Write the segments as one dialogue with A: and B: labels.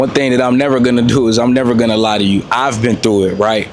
A: One thing that I'm never gonna do is I'm never gonna lie to you. I've been through it, right?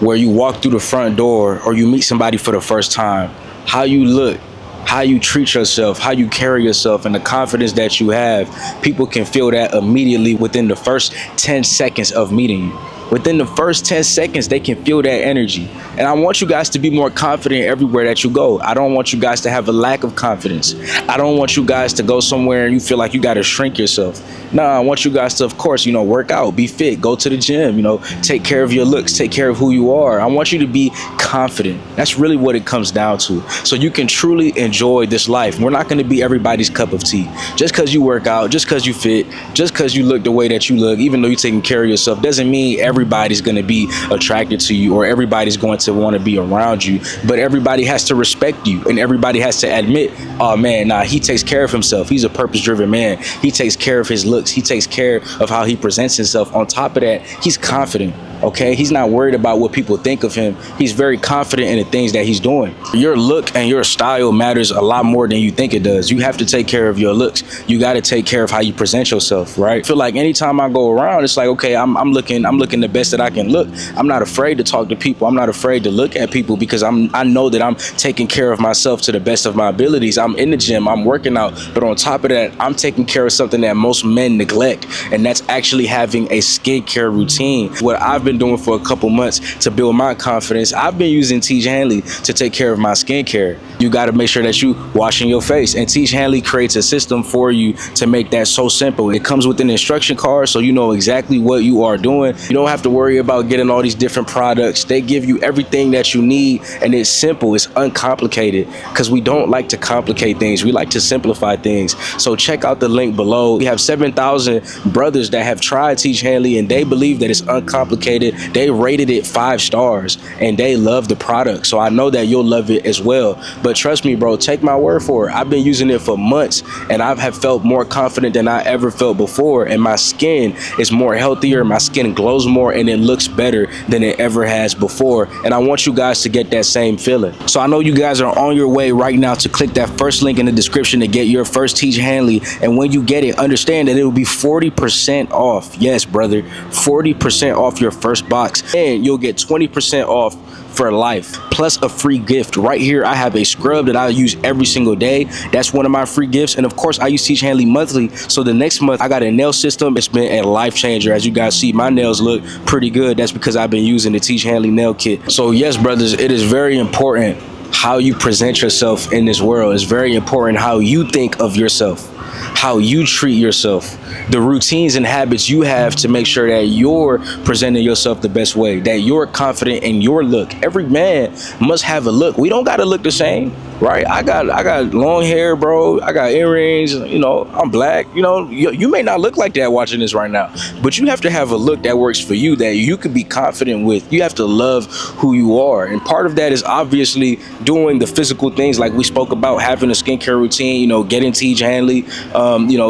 A: Where you walk through the front door or you meet somebody for the first time, how you look, how you treat yourself, how you carry yourself, and the confidence that you have, people can feel that immediately within the first 10 seconds of meeting you. Within the first 10 seconds, they can feel that energy. And I want you guys to be more confident everywhere that you go. I don't want you guys to have a lack of confidence. I don't want you guys to go somewhere and you feel like you got to shrink yourself. No, I want you guys to, of course, work out, be fit, go to the gym, take care of your looks, take care of who you are. I want you to be confident. That's really what it comes down to. So you can truly enjoy this life. We're not going to be everybody's cup of tea. Just because you work out, just because you fit, just because you look the way that you look, even though you're taking care of yourself, doesn't mean everybody's going to be attracted to you or everybody's going to want to be around you. But everybody has to respect you and everybody has to admit, oh man, nah, he takes care of himself. He's a purpose-driven man. He takes care of his looks. He takes care of how he presents himself. On top of that, he's confident. Okay, he's not worried about what people think of him. He's very confident in the things that he's doing. Your look and your style matters a lot more than you think it does. You have to take care of your looks. You got to take care of how you present yourself, right? I feel like anytime I go around, it's like, okay, I'm looking the best that I can look. I'm not afraid to talk to people. I'm not afraid to look at people because I know that I'm taking care of myself to the best of my abilities. I'm in the gym, I'm working out, but on top of that, I'm taking care of something that most men neglect, and that's actually having a skincare routine. What I've been doing for a couple months to build my confidence, I've been using Teach Hanley to take care of my skincare. You got to make sure that you washing your face, and Teach Hanley creates a system for you to make that so simple. It comes with an instruction card so you know exactly what you are doing. You don't have to worry about getting all these different products. They give you everything that you need, and it's simple, it's uncomplicated, because we don't like to complicate things. We like to simplify things. So check out the link below. We have 7,000 brothers that have tried Teach Hanley and they believe that it's uncomplicated. They rated it 5 stars and they love the product. So I know that you'll love it as well. But trust me, bro, take my word for it. I've been using it for months and I have felt more confident than I ever felt before. And my skin is more healthier. My skin glows more and it looks better than it ever has before. And I want you guys to get that same feeling. So I know you guys are on your way right now to click that first link in the description to get your first Teach Hanley. And when you get it, understand that it will be 40% off. Yes, brother, 40% off your first box, and you'll get 20% off for life, plus a free gift. Right here, I have a scrub that I use every single day. That's one of my free gifts. And of course, I use Teach Hanley monthly. So the next month, I got a nail system. It's been a life changer. As you guys see, my nails look pretty good. That's because I've been using the Teach Hanley nail kit. So yes, brothers, it is very important how you present yourself in this world. It's very important how you think of yourself, how you treat yourself, the routines and habits you have to make sure that you're presenting yourself the best way, that you're confident in your look. Every man must have a look. We don't got to look the same, right? I got long hair, bro. I got earrings, I'm black. You may not look like that watching this right now, but you have to have a look that works for you, that you can be confident with. You have to love who you are. And part of that is obviously doing the physical things like we spoke about, having a skincare routine, getting Teach Hanley,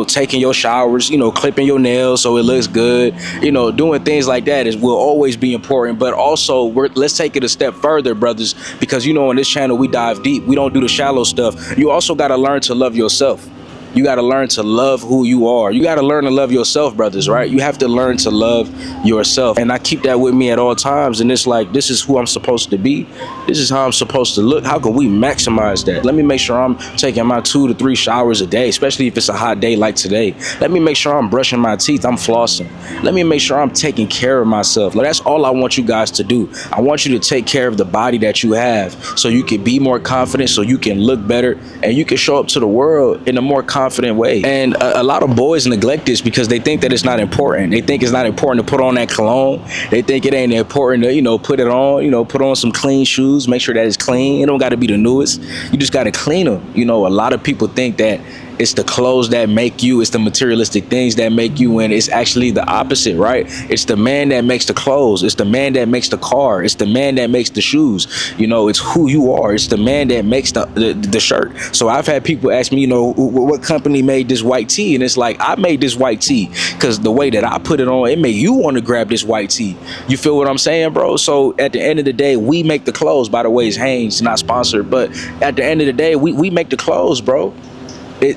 A: taking your showers, clipping your nails so it looks good, doing things like that will always be important. But also, let's take it a step further, brothers, because on this channel we dive deep. We don't do the shallow stuff. You also got to learn to love yourself. You got to learn to love who you are. You got to learn to love yourself, brothers, right? You have to learn to love yourself. And I keep that with me at all times. And it's like, this is who I'm supposed to be. This is how I'm supposed to look. How can we maximize that? Let me make sure I'm taking my 2 to 3 showers a day, especially if it's a hot day like today. Let me make sure I'm brushing my teeth. I'm flossing. Let me make sure I'm taking care of myself. Like, that's all I want you guys to do. I want you to take care of the body that you have so you can be more confident, so you can look better, and you can show up to the world in a more confident way. And a lot of boys neglect this because they think that it's not important. They think it's not important to put on that cologne. They think it ain't important to, put it on, put on some clean shoes, make sure that it's clean. It don't got to be the newest. You just got to clean them. A lot of people think that it's the clothes that make you, it's the materialistic things that make you, and it's actually the opposite, right? It's the man that makes the clothes. It's the man that makes the car. It's the man that makes the shoes. It's who you are. It's the man that makes the shirt. So I've had people ask me, what company made this white tee? And it's like, I made this white tee because the way that I put it on, it made you want to grab this white tee. You feel what I'm saying, bro? So at the end of the day, we make the clothes. By the way, it's Hanes, not sponsored, but at the end of the day, we make the clothes, bro.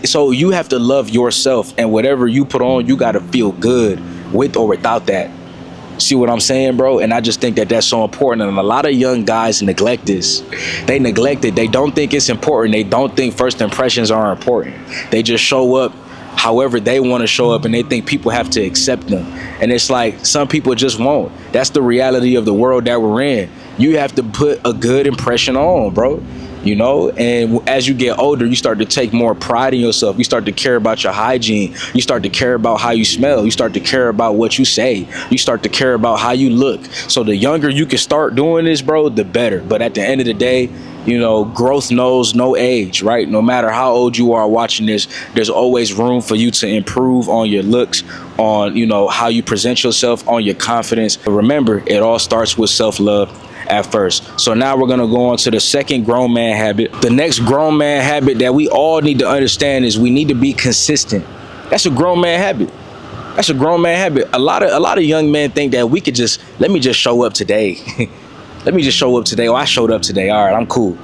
A: So you have to love yourself, and whatever you put on, you got to feel good with or without that. See what I'm saying, bro? And I just think that that's so important. And a lot of young guys neglect this. They neglect it. They don't think it's important. They don't think first impressions are important. They just show up however they want to show up, and they think people have to accept them. And it's like, some people just won't. That's the reality of the world that we're in. You have to put a good impression on, bro. You know, and as you get older, you start to take more pride in yourself. You start to care about your hygiene. You start to care about how you smell. You start to care about what you say. You start to care about how you look. So the younger you can start doing this, bro, the better. But at the end of the day, you know, growth knows no age, right? No matter how old you are watching this, there's always room for you to improve on your looks, on, you know, how you present yourself, on your confidence. But remember, it all starts with self-love at first. So now we're gonna go on to the second grown man habit. The next grown man habit that we all need to understand is we need to be consistent. That's a grown man habit. That's a grown man habit. A lot of young men think that we could just, let me just show up today. Let me just show up today. Oh, I showed up today. All right, I'm cool.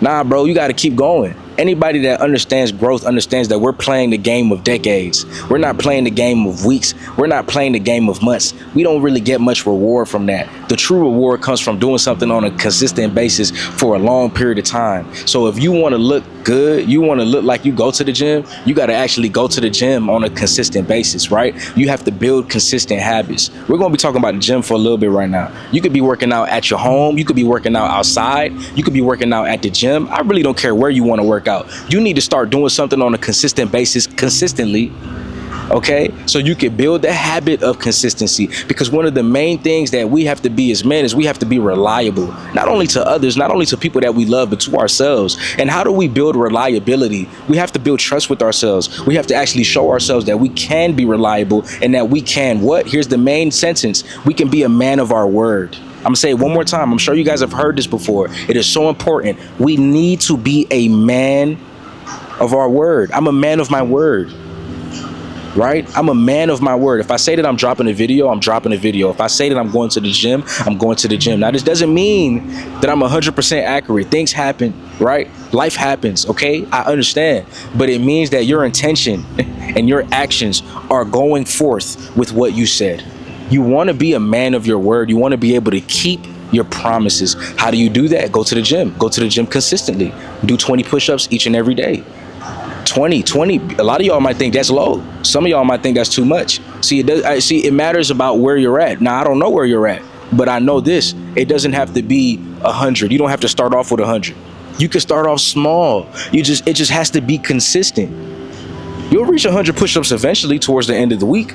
A: Nah, bro, you got to keep going. Anybody that understands growth understands that we're playing the game of decades. We're not playing the game of weeks. We're not playing the game of months. We don't really get much reward from that. The true reward comes from doing something on a consistent basis for a long period of time. So if you want to look good, you want to look like you go to the gym, you got to actually go to the gym on a consistent basis, right? You have to build consistent habits. We're going to be talking about the gym for a little bit right now. You could be working out at your home. You could be working out outside. You could be working out at the gym. I really don't care where you want to work out. You need to start doing something on a consistent basis consistently. Okay, so you can build the habit of consistency, because one of the main things that we have to be as men is we have to be reliable, not only to others, not only to people that we love, but to ourselves. And how do we build reliability? We have to build trust with ourselves. We have to actually show ourselves that we can be reliable and that we can what? Here's the main sentence. We can be a man of our word. I'm gonna say it one more time. I'm sure you guys have heard this before. It is so important. We need to be a man of our word. I'm a man of my word. Right? I'm a man of my word. If I say that I'm dropping a video, I'm dropping a video. If I say that I'm going to the gym, I'm going to the gym. Now, this doesn't mean that I'm 100% accurate. Things happen, right? Life happens, okay? I understand. But it means that your intention and your actions are going forth with what you said. You want to be a man of your word. You want to be able to keep your promises. How do you do that? Go to the gym. Go to the gym consistently. Do 20 push-ups each and every day. 20. A lot of y'all might think that's low. Some of y'all might think that's too much. See, it matters about where you're at. Now, I don't know where you're at, but I know this. It doesn't have to be 100. You don't have to start off with 100. You can start off small. It just has to be consistent. You'll reach 100 push-ups eventually towards the end of the week,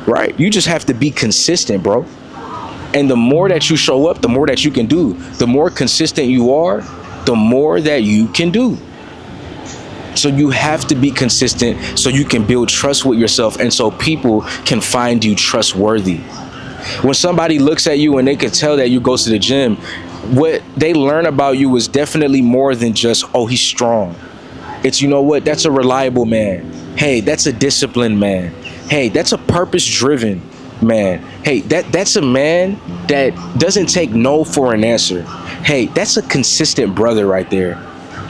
A: right? You just have to be consistent, bro. And the more that you show up, the more that you can do. The more consistent you are, the more that you can do. So you have to be consistent so you can build trust with yourself and so people can find you trustworthy. When somebody looks at you and they can tell that you go to the gym, what they learn about you is definitely more than just, oh, he's strong. It's, you know what, that's a reliable man. Hey, that's a disciplined man. Hey, that's a purpose-driven man. Hey, that's a man that doesn't take no for an answer. Hey, that's a consistent brother right there.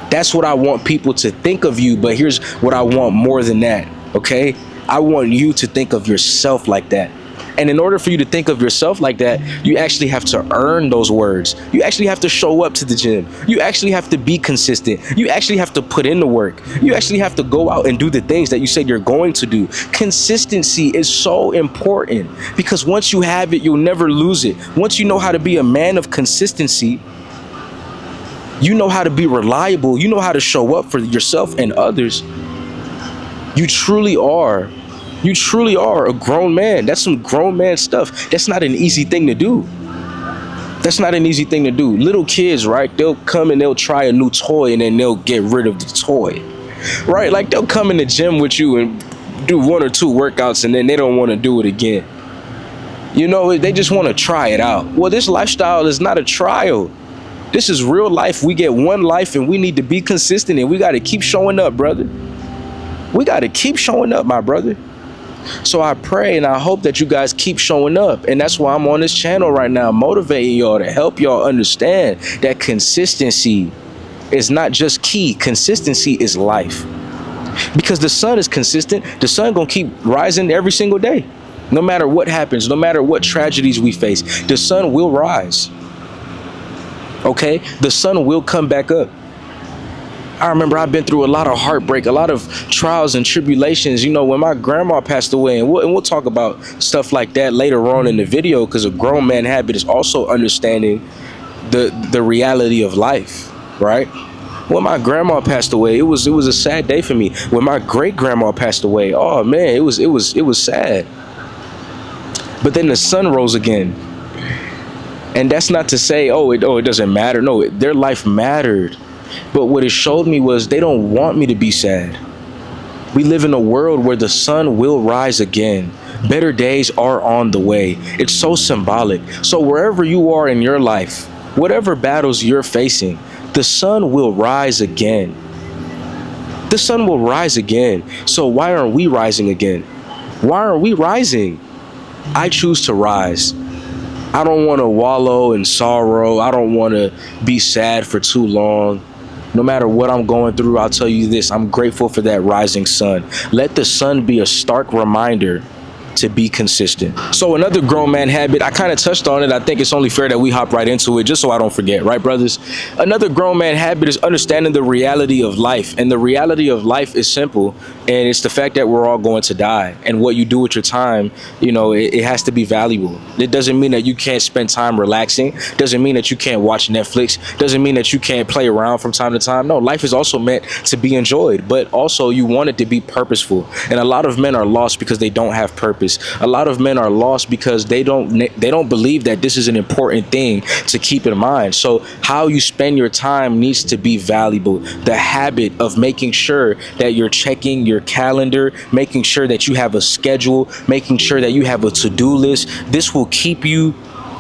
A: That's what I want people to think of you. But here's what I want more than that, okay? I want you to think of yourself like that. And in order for you to think of yourself like that, you actually have to earn those words. You actually have to show up to the gym. You actually have to be consistent. You actually have to put in the work. You actually have to go out and do the things that you said you're going to do. Consistency is so important because once you have it, you'll never lose it. Once you know how to be a man of consistency, you know how to be reliable. You know how to show up for yourself and others. You truly are a grown man. That's some grown man stuff. That's not an easy thing to do. That's not an easy thing to do. Little kids, right? They'll come and they'll try a new toy and then they'll get rid of the toy, right? Like they'll come in the gym with you and do 1 or 2 workouts and then they don't want to do it again. You know, they just want to try it out. Well, this lifestyle is not a trial. This is real life. We get one life and we need to be consistent and we got to keep showing up, brother. We got to keep showing up, my brother. So I pray and I hope that you guys keep showing up. And that's why I'm on this channel right now, motivating y'all to help y'all understand that consistency is not just key. Consistency is life. Because the sun is consistent. The sun gonna keep rising every single day. No matter what happens, no matter what tragedies we face, the sun will rise. Okay? The sun will come back up. I remember I've been through a lot of heartbreak, a lot of trials and tribulations. You know, when my grandma passed away, and we'll talk about stuff like that later on in the video, because a grown man habit is also understanding the reality of life, right? When my grandma passed away, it was a sad day for me. When my great grandma passed away, oh man, it was sad. But then the sun rose again. And that's not to say, it doesn't matter. No, their life mattered. But what it showed me was they don't want me to be sad. We live in a world where the sun will rise again. Better days are on the way. It's so symbolic. So wherever you are in your life, whatever battles you're facing, the sun will rise again. The sun will rise again. So why aren't we rising again? Why aren't we rising? I choose to rise. I don't want to wallow in sorrow. I don't want to be sad for too long. No matter what I'm going through, I'll tell you this, I'm grateful for that rising sun. Let the sun be a stark reminder to be consistent. So another grown man habit, I kind of touched on it. I think it's only fair that we hop right into it just so I don't forget, right, brothers? Another grown man habit is understanding the reality of life. And the reality of life is simple. And it's the fact that we're all going to die. And what you do with your time, you know, it has to be valuable. It doesn't mean that you can't spend time relaxing. Doesn't mean that you can't watch Netflix. Doesn't mean that you can't play around from time to time. No, life is also meant to be enjoyed. But also you want it to be purposeful. And a lot of men are lost because they don't have purpose. A lot of men are lost because they don't believe that this is an important thing to keep in mind. So how you spend your time needs to be valuable. The habit of making sure that you're checking your calendar, making sure that you have a schedule, making sure that you have a to-do list. This will keep you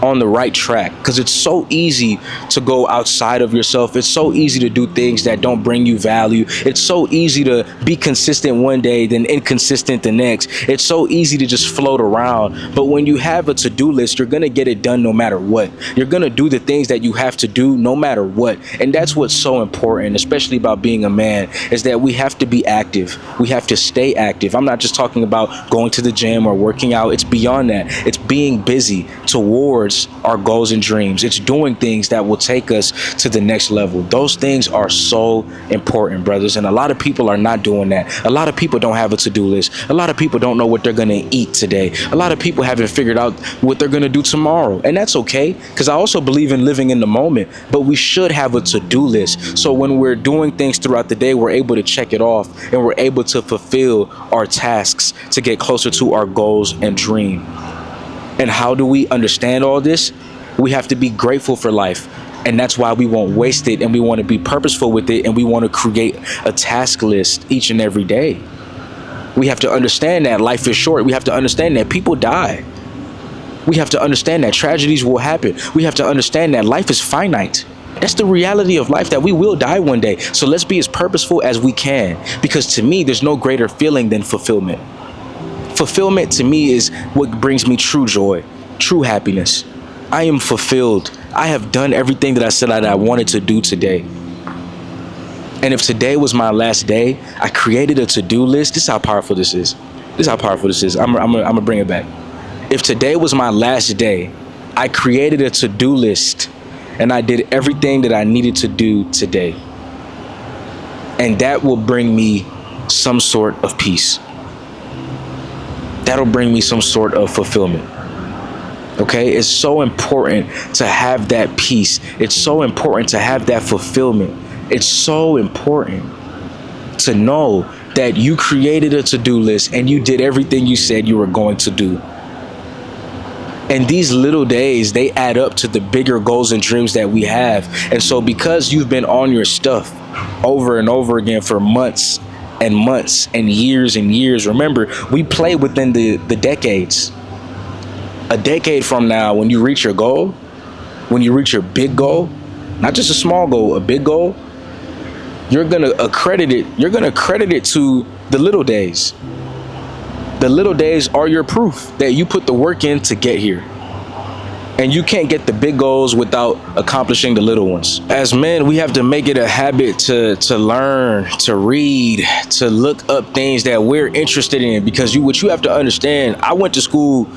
A: on the right track, because it's so easy to go outside of yourself. It's so easy to do things that don't bring you value. It's so easy to be consistent one day, then inconsistent the next. It's so easy to just float around. But when you have a to-do list, you're going to get it done no matter what. You're going to do the things that you have to do no matter what. And that's what's so important, especially about being a man, is that we have to be active. We have to stay active. I'm not just talking about going to the gym or working out. It's beyond that. It's being busy towards our goals and dreams. It's doing things that will take us to the next level. Those things are so important, brothers. And a lot of people are not doing that. A lot of people don't have a to-do list. A lot of people don't know what they're going to eat today. A lot of people haven't figured out what they're going to do tomorrow. And that's okay, because I also believe in living in the moment. But we should have a to-do list. So when we're doing things throughout the day, we're able to check it off and we're able to fulfill our tasks to get closer to our goals and dream. And how do we understand all this? We have to be grateful for life. And that's why we won't waste it, and we want to be purposeful with it, and we want to create a task list each and every day. We have to understand that life is short. We have to understand that people die. We have to understand that tragedies will happen. We have to understand that life is finite. That's the reality of life, that we will die one day. So let's be as purposeful as we can, because to me, there's no greater feeling than fulfillment. Fulfillment to me is what brings me true joy, true happiness. I am fulfilled. I have done everything that I said that I wanted to do today. And if today was my last day, I created a to-do list. This is how powerful this is. This is how powerful this is. I'm gonna bring it back. If today was my last day, I created a to-do list and I did everything that I needed to do today. And that will bring me some sort of peace. That'll bring me some sort of fulfillment. Okay, it's so important to have that peace. It's so important to have that fulfillment. It's so important to know that you created a to-do list and you did everything you said you were going to do. And these little days, they add up to the bigger goals and dreams that we have. And so because you've been on your stuff over and over again for months and months and years, remember, we play within the decades. A decade from now, when you reach your goal, when you reach your big goal, not just a small goal, a big goal, you're gonna accredit it to the little days. The little days are your proof that you put the work in to get here. And you can't get the big goals without accomplishing the little ones. As men, we have to make it a habit to learn, to read, to look up things that we're interested in. Because what you have to understand, I went to school.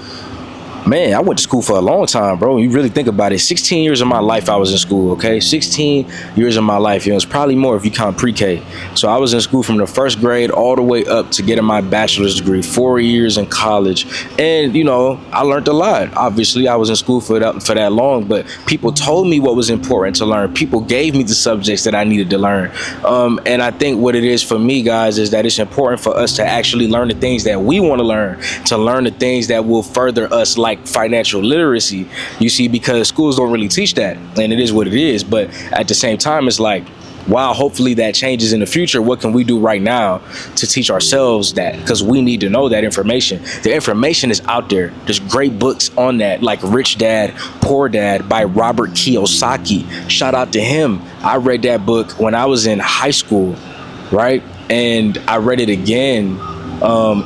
A: Man, I went to school for a long time, bro. You really think about it. 16 years of my life I was in school, okay? 16 years of my life. It's probably more if you count pre-K. So I was in school from the first grade all the way up to getting my bachelor's degree, 4 years in college. And, I learned a lot. Obviously, I was in school for that long, but people told me what was important to learn. People gave me the subjects that I needed to learn. And I think what it is for me, guys, is that it's important for us to actually learn the things that we want to learn the things that will further us, like financial literacy, you see, because schools don't really teach that, and it is what it is. But at the same time, it's like, wow, hopefully that changes in the future. What can we do right now to teach ourselves that? Because we need to know that information. The information is out there. There's great books on that, like Rich Dad, Poor Dad by Robert Kiyosaki. Shout out to him. I read that book when I was in high school, right? And I read it again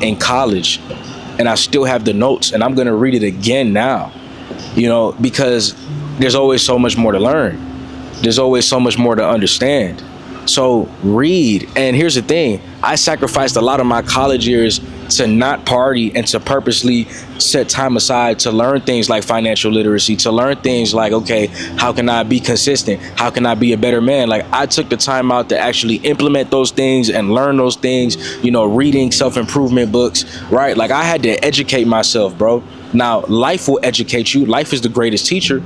A: in college. And I still have the notes, and I'm going to read it again now, because there's always so much more to learn. There's always so much more to understand. So read. And here's the thing. I sacrificed a lot of my college years to not party and to purposely set time aside to learn things like financial literacy, to learn things like, okay, how can I be consistent? How can I be a better man? Like, I took the time out to actually implement those things and learn those things, reading self-improvement books, right? Like, I had to educate myself, bro. Now, life will educate you. Life is the greatest teacher.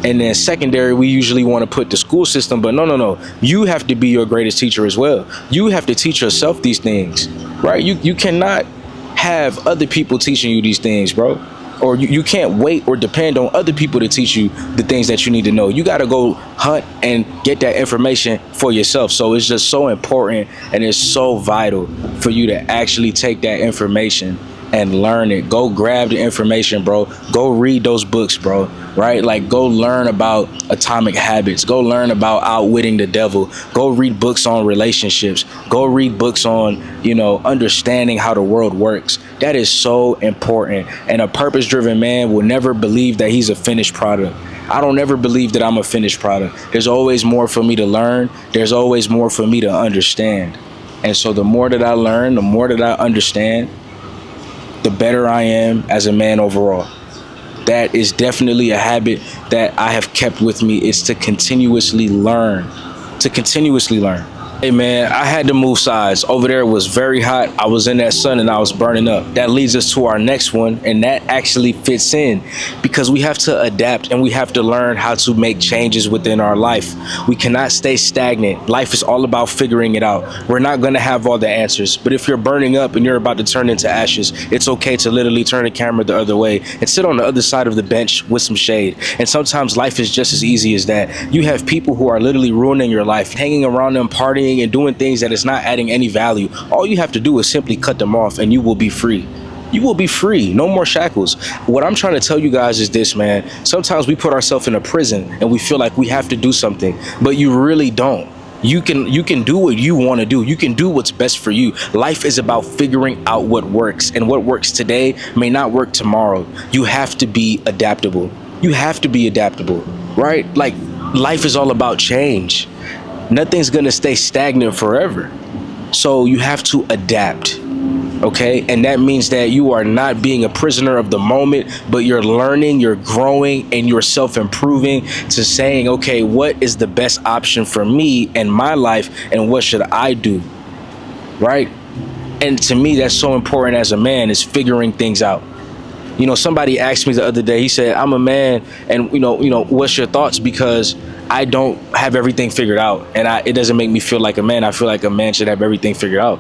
A: And then secondary, we usually want to put the school system, but no. You have to be your greatest teacher as well. You have to teach yourself these things, right? You cannot have other people teaching you these things, bro. Or you can't wait or depend on other people to teach you the things that you need to know. You got to go hunt and get that information for yourself. So it's just so important, and it's so vital for you to actually take that information and learn it. Go grab the information, bro. Go read those books, bro. Right? Like, go learn about Atomic Habits. Go learn about Outwitting the Devil. Go read books on relationships. Go read books on, understanding how the world works. That is so important. And a purpose-driven man will never believe that he's a finished product. I don't ever believe that I'm a finished product. There's always more for me to learn. There's always more for me to understand. And so the more that I learn, the more that I understand, the better I am as a man overall. That is definitely a habit that I have kept with me, is to continuously learn, Hey man, I had to move sides. Over there was very hot. I was in that sun and I was burning up. That leads us to our next one, and that actually fits in because we have to adapt and we have to learn how to make changes within our life. We cannot stay stagnant. Life is all about figuring it out. We're not going to have all the answers, but if you're burning up and you're about to turn into ashes, it's okay to literally turn the camera the other way and sit on the other side of the bench with some shade. And sometimes life is just as easy as that. You have people who are literally ruining your life, hanging around them, partying and doing things that is not adding any value. All you have to do is simply cut them off and you will be free. You will be free. No more shackles. What I'm trying to tell you guys is this, man. Sometimes we put ourselves in a prison and we feel like we have to do something, but you really don't. You can do what you want to do. You can do what's best for you. Life is about figuring out what works, and what works today may not work tomorrow. You have to be adaptable. Right? Like, life is all about change. Nothing's going to stay stagnant forever. So you have to adapt. Okay? And that means that you are not being a prisoner of the moment, but you're learning, you're growing, and you're self-improving to saying, okay, what is the best option for me and my life, and what should I do? Right? And to me, that's so important as a man, is figuring things out. Somebody asked me the other day, he said, I'm a man, and what's your thoughts? Because I don't have everything figured out, and it doesn't make me feel like a man. I feel like a man should have everything figured out.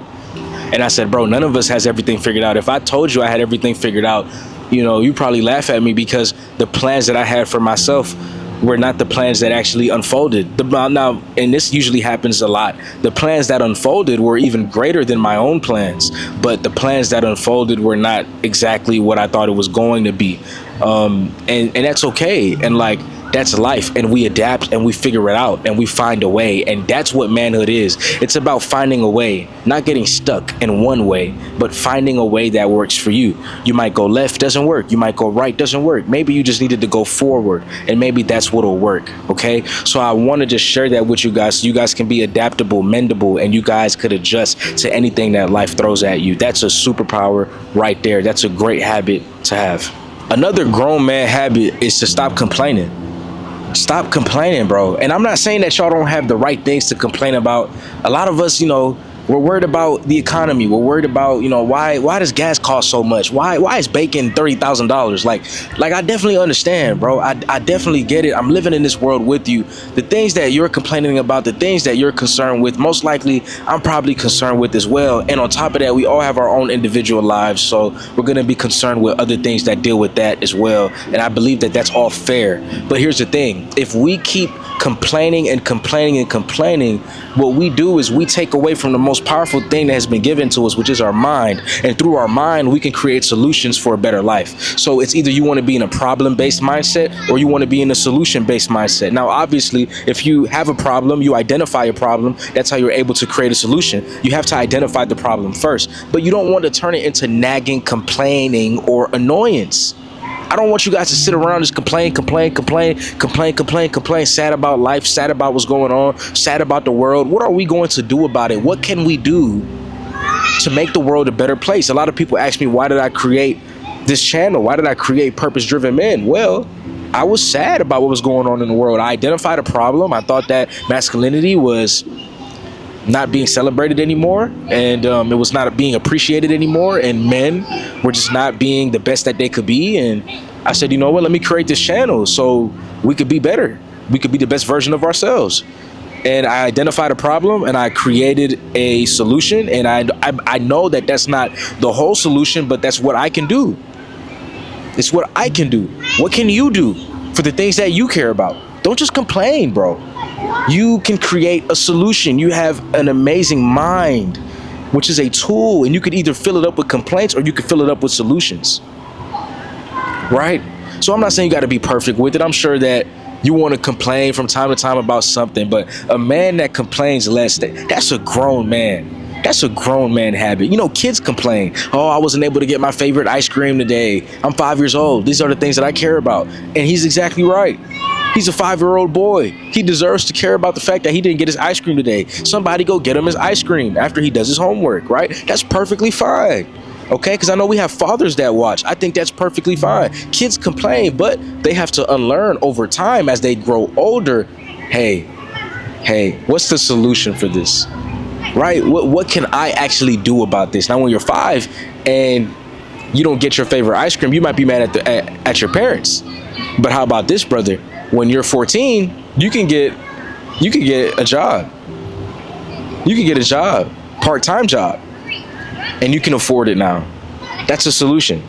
A: And I said, bro, none of us has everything figured out. If I told you I had everything figured out, you probably laugh at me, because the plans that I had for myself were not the plans that actually unfolded. Now, and this usually happens a lot, the plans that unfolded were even greater than my own plans, but the plans that unfolded were not exactly what I thought it was going to be. And that's okay. And like, That's life, and we adapt and we figure it out and we find a way, and that's what manhood is. It's about finding a way, not getting stuck in one way, but finding a way that works for you. You might go left, doesn't work. You might go right, doesn't work. Maybe you just needed to go forward, and maybe that's what'll work. Okay, so I want to just share that with you guys, so you guys can be adaptable, mendable, and you guys could adjust to anything that life throws at you. That's a superpower right there. That's a great habit to have. Another grown man habit is to stop complaining. Stop complaining, bro. And I'm not saying that y'all don't have the right things to complain about. A lot of us, we're worried about the economy. We're worried about, why does gas cost so much? Why is bacon $30,000? Like I definitely understand, bro. I definitely get it. I'm living in this world with you. The things that you're complaining about, the things that you're concerned with, most likely I'm probably concerned with as well. And on top of that, we all have our own individual lives. So we're going to be concerned with other things that deal with that as well. And I believe that that's all fair. But here's the thing. If we keep complaining and complaining and complaining, what we do is we take away from the most powerful thing that has been given to us, which is our mind. And through our mind, we can create solutions for a better life. So it's either you want to be in a problem-based mindset or you want to be in a solution-based mindset. Now, obviously, if you have a problem, you identify a problem, that's how you're able to create a solution. You have to identify the problem first, but you don't want to turn it into nagging, complaining, or annoyance. I don't want you guys to sit around just complain, sad about life, sad about what's going on, sad about the world. What are we going to do about it? What can we do to make the world a better place? A lot of people ask me, why did I create this channel? Why did I create Purpose Driven Men? Well, I was sad about what was going on in the world. I identified a problem. I thought that masculinity was not being celebrated anymore, and it was not being appreciated anymore, and men were just not being the best that they could be. And I said, you know what, let me create this channel so we could be better. We could be the best version of ourselves. And I identified a problem and I created a solution, and I know that that's not the whole solution, but that's what I can do. It's what I can do. What can you do for the things that you care about? Don't just complain, bro. You can create a solution. You have an amazing mind, which is a tool, and you could either fill it up with complaints or you could fill it up with solutions, right? So I'm not saying you got to be perfect with it. I'm sure that you want to complain from time to time about something, but a man that complains less, that's a grown man. That's a grown man habit. Kids complain. Oh, I wasn't able to get my favorite ice cream today. I'm 5 years old. These are the things that I care about. And he's exactly right. He's a 5-year-old boy. He deserves to care about the fact that he didn't get his ice cream today. Somebody go get him his ice cream after he does his homework, right? That's perfectly fine. Okay, because I know we have fathers that watch. I think that's perfectly fine. Kids complain, but they have to unlearn over time as they grow older. Hey, what's the solution for this? Right? What can I actually do about this? Now, when you're 5 and you don't get your favorite ice cream, you might be mad at your parents. But how about this, brother? When you're 14, you can get a job. You can get a job, part-time job, and you can afford it now. That's a solution.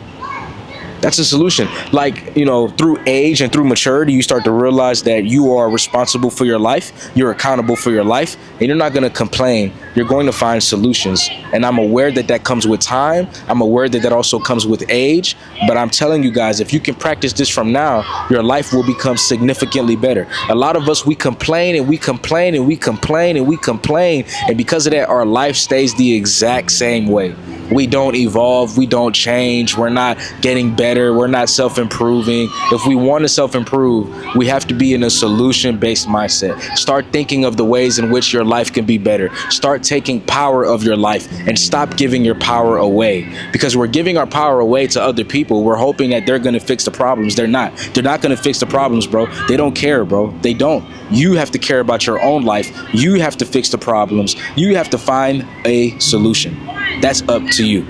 A: That's a solution. Like, through age and through maturity, you start to realize that you are responsible for your life. You're accountable for your life, and you're not going to complain. You're going to find solutions. And I'm aware that that comes with time. I'm aware that that also comes with age. But I'm telling you guys, if you can practice this from now, your life will become significantly better. A lot of us, we complain and we complain and we complain and we complain. And because of that, our life stays the exact same way. We don't evolve. We don't change. We're not getting better. We're not self-improving. If we want to self-improve, we have to be in a solution-based mindset. Start thinking of the ways in which your life can be better. Start taking power of your life and stop giving your power away, because we're giving our power away to other people. We're hoping that they're going to fix the problems. They're not. They're not going to fix the problems, bro. They don't care, bro. They don't. You have to care about your own life. You have to fix the problems. You have to find a solution. That's up to you.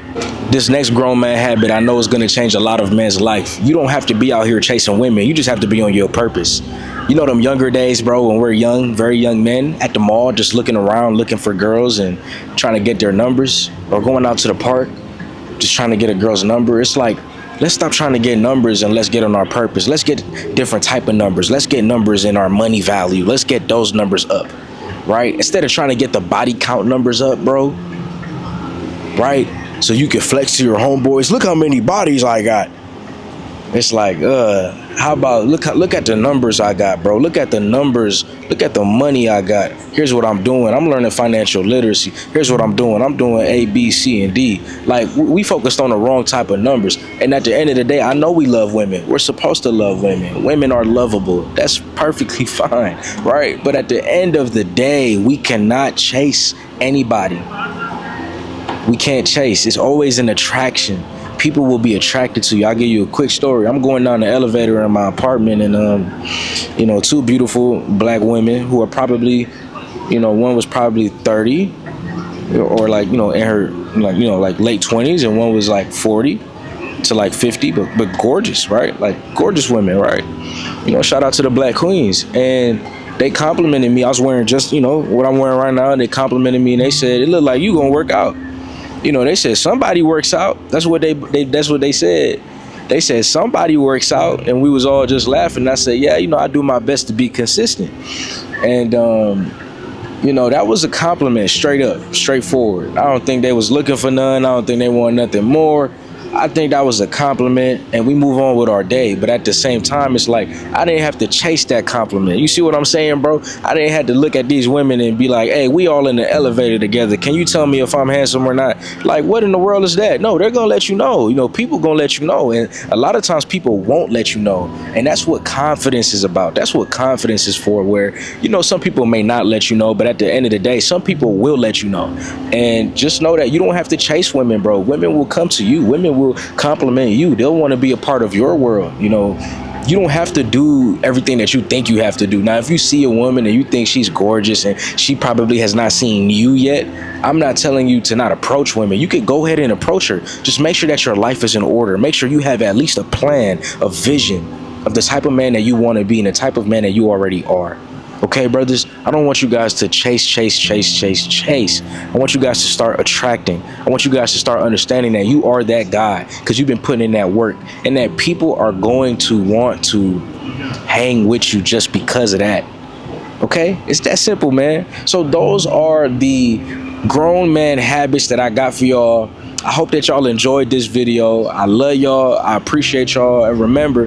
A: This next grown man habit I know is going to change a lot of men's life. You don't have to be out here chasing women. You just have to be on your purpose. Them younger days, bro, when we're young, very young men at the mall, just looking around, looking for girls and trying to get their numbers, or going out to the park, just trying to get a girl's number. It's like, let's stop trying to get numbers and let's get on our purpose. Let's get different type of numbers. Let's get numbers in our money value. Let's get those numbers up, right? Instead of trying to get the body count numbers up, bro, right? So you can flex to your homeboys. Look how many bodies I got. It's like, how about look at the numbers I got, bro. Look at the numbers. Look at the money I got. Here's what I'm doing. I'm learning financial literacy. Here's what I'm doing. I'm doing A, B, C, and D. Like we focused on the wrong type of numbers. And at the end of the day, I know we love women. We're supposed to love women. Women are lovable. That's perfectly fine, right? But at the end of the day, we cannot chase anybody. We can't chase. It's always an attraction. People will be attracted to you. I'll give you a quick story. I'm going down the elevator in my apartment, and two beautiful black women who are probably, one was probably 30, or like, in her like late 20s, and one was like 40 to like 50, but gorgeous, right? Like gorgeous women, right? Shout out to the black queens. And they complimented me. I was wearing just, what I'm wearing right now, and they complimented me, and they said, it looked like you gonna work out. They said somebody works out. That's what that's what they said. They said somebody works out, and we was all just laughing. I said, yeah, I do my best to be consistent. And that was a compliment, straight up, straightforward. I don't think they was looking for none. I don't think they want nothing more. I think that was a compliment, and we move on with our day. But at the same time, it's like I didn't have to chase that compliment. You see what I'm saying, bro? I didn't have to look at these women and be like, hey, we all in the elevator together. Can you tell me if I'm handsome or not? Like, what in the world is that? No, they're going to let you know. People going to let you know. And a lot of times people won't let you know. And that's what confidence is about. That's what confidence is for, where, some people may not let you know, but at the end of the day, some people will let you know. And just know that you don't have to chase women, bro. Women will come to you. Women will compliment you. They'll want to be a part of your world. You don't have to do everything that you think you have to do. Now, if you see a woman and you think she's gorgeous and she probably has not seen you yet, I'm not telling you to not approach women. You could go ahead and approach her. Just make sure that your life is in order. Make sure you have at least a plan, a vision of the type of man that you want to be and the type of man that you already are. Okay, brothers, I don't want you guys to chase. I want you guys to start attracting. I want you guys to start understanding that you are that guy, because you've been putting in that work, and that people are going to want to hang with you just because of that. Okay? It's that simple, man. So those are the grown man habits that I got for y'all. I hope that y'all enjoyed this video. I love y'all. I appreciate y'all. And remember,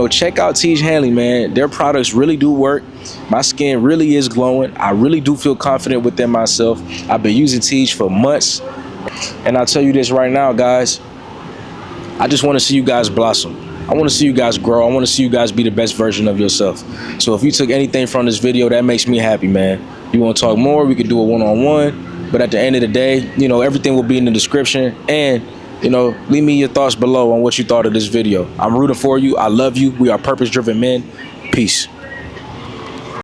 A: check out Tiege Hanley, man. Their products really do work. My skin really is glowing. I really do feel confident within myself. I've been using Tiege for months. And I'll tell you this right now, guys. I just want to see you guys blossom. I want to see you guys grow. I want to see you guys be the best version of yourself. So if you took anything from this video, that makes me happy, man. You want to talk more? We could do a one-on-one. But at the end of the day, everything will be in the description. And, leave me your thoughts below on what you thought of this video. I'm rooting for you. I love you. We are purpose-driven men. Peace.